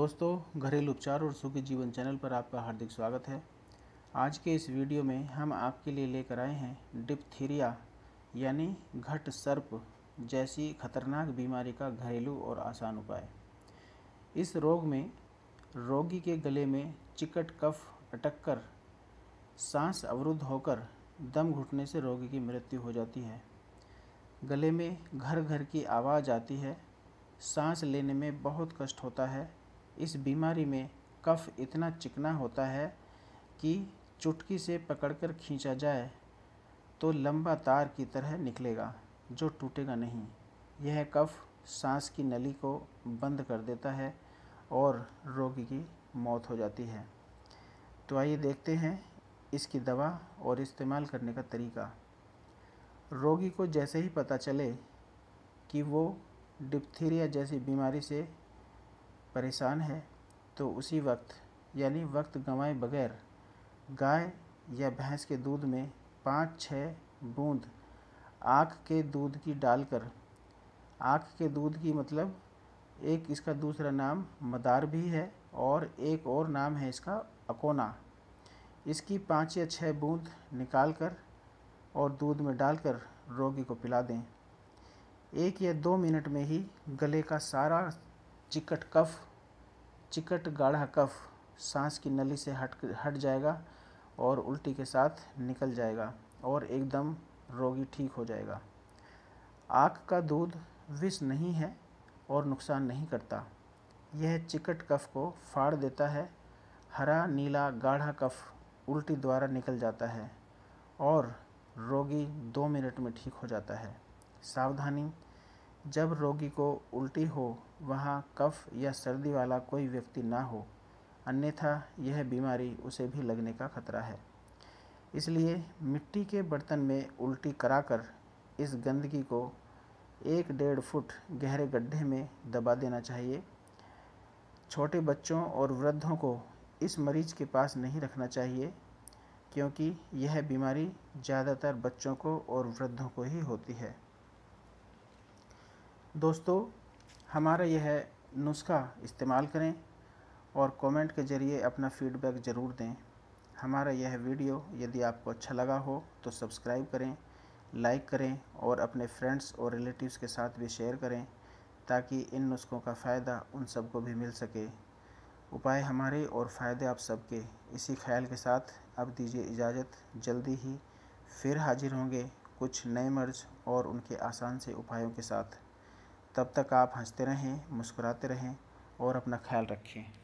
दोस्तों, घरेलू उपचार और सुखी जीवन चैनल पर आपका हार्दिक स्वागत है। आज के इस वीडियो में हम आपके लिए लेकर आए हैं डिप्थीरिया यानी घट सर्प जैसी खतरनाक बीमारी का घरेलू और आसान उपाय। इस रोग में रोगी के गले में चिकट कफ अटककर सांस अवरुद्ध होकर दम घुटने से रोगी की मृत्यु हो जाती है। गले में घर घर की आवाज़ आती है, सांस लेने में बहुत कष्ट होता है। इस बीमारी में कफ इतना चिकना होता है कि चुटकी से पकड़कर खींचा जाए तो लंबा तार की तरह निकलेगा, जो टूटेगा नहीं। यह कफ सांस की नली को बंद कर देता है और रोगी की मौत हो जाती है। तो आइए देखते हैं इसकी दवा और इस्तेमाल करने का तरीका। रोगी को जैसे ही पता चले कि वो डिप्थीरिया जैसी बीमारी से परेशान है तो उसी वक्त यानी वक्त गंवाए बगैर गाय या भैंस के दूध में 5-6 बूंद आँख के दूध की डालकर, आँख के दूध की मतलब एक इसका दूसरा नाम मदार भी है और एक और नाम है इसका अकोना। इसकी 5 या 6 बूंद निकालकर और दूध में डालकर रोगी को पिला दें। 1 या 2 मिनट में ही गले का सारा चिकट गाढ़ा कफ सांस की नली से हट जाएगा और उल्टी के साथ निकल जाएगा और एकदम रोगी ठीक हो जाएगा। आँख का दूध विष नहीं है और नुकसान नहीं करता। यह चिकट कफ को फाड़ देता है। हरा नीला गाढ़ा कफ उल्टी द्वारा निकल जाता है और रोगी 2 मिनट में ठीक हो जाता है। सावधानी, जब रोगी को उल्टी हो वहाँ कफ या सर्दी वाला कोई व्यक्ति ना हो, अन्यथा यह बीमारी उसे भी लगने का खतरा है। इसलिए मिट्टी के बर्तन में उल्टी कराकर इस गंदगी को 1-1.5 फुट गहरे गड्ढे में दबा देना चाहिए। छोटे बच्चों और वृद्धों को इस मरीज के पास नहीं रखना चाहिए, क्योंकि यह बीमारी ज़्यादातर बच्चों को और वृद्धों को ही होती है। दोस्तों, हमारा यह नुस्खा इस्तेमाल करें और कमेंट के ज़रिए अपना फीडबैक ज़रूर दें। हमारा यह वीडियो यदि आपको अच्छा लगा हो तो सब्सक्राइब करें, लाइक करें और अपने फ्रेंड्स और रिलेटिव्स के साथ भी शेयर करें, ताकि इन नुस्खों का फ़ायदा उन सबको भी मिल सके। उपाय हमारे और फ़ायदे आप सबके, इसी ख्याल के साथ अब दीजिए इजाज़त। जल्दी ही फिर हाजिर होंगे कुछ नए मर्ज और उनके आसान से उपायों के साथ। तब तक आप हंसते रहें, मुस्कुराते रहें और अपना ख्याल रखें।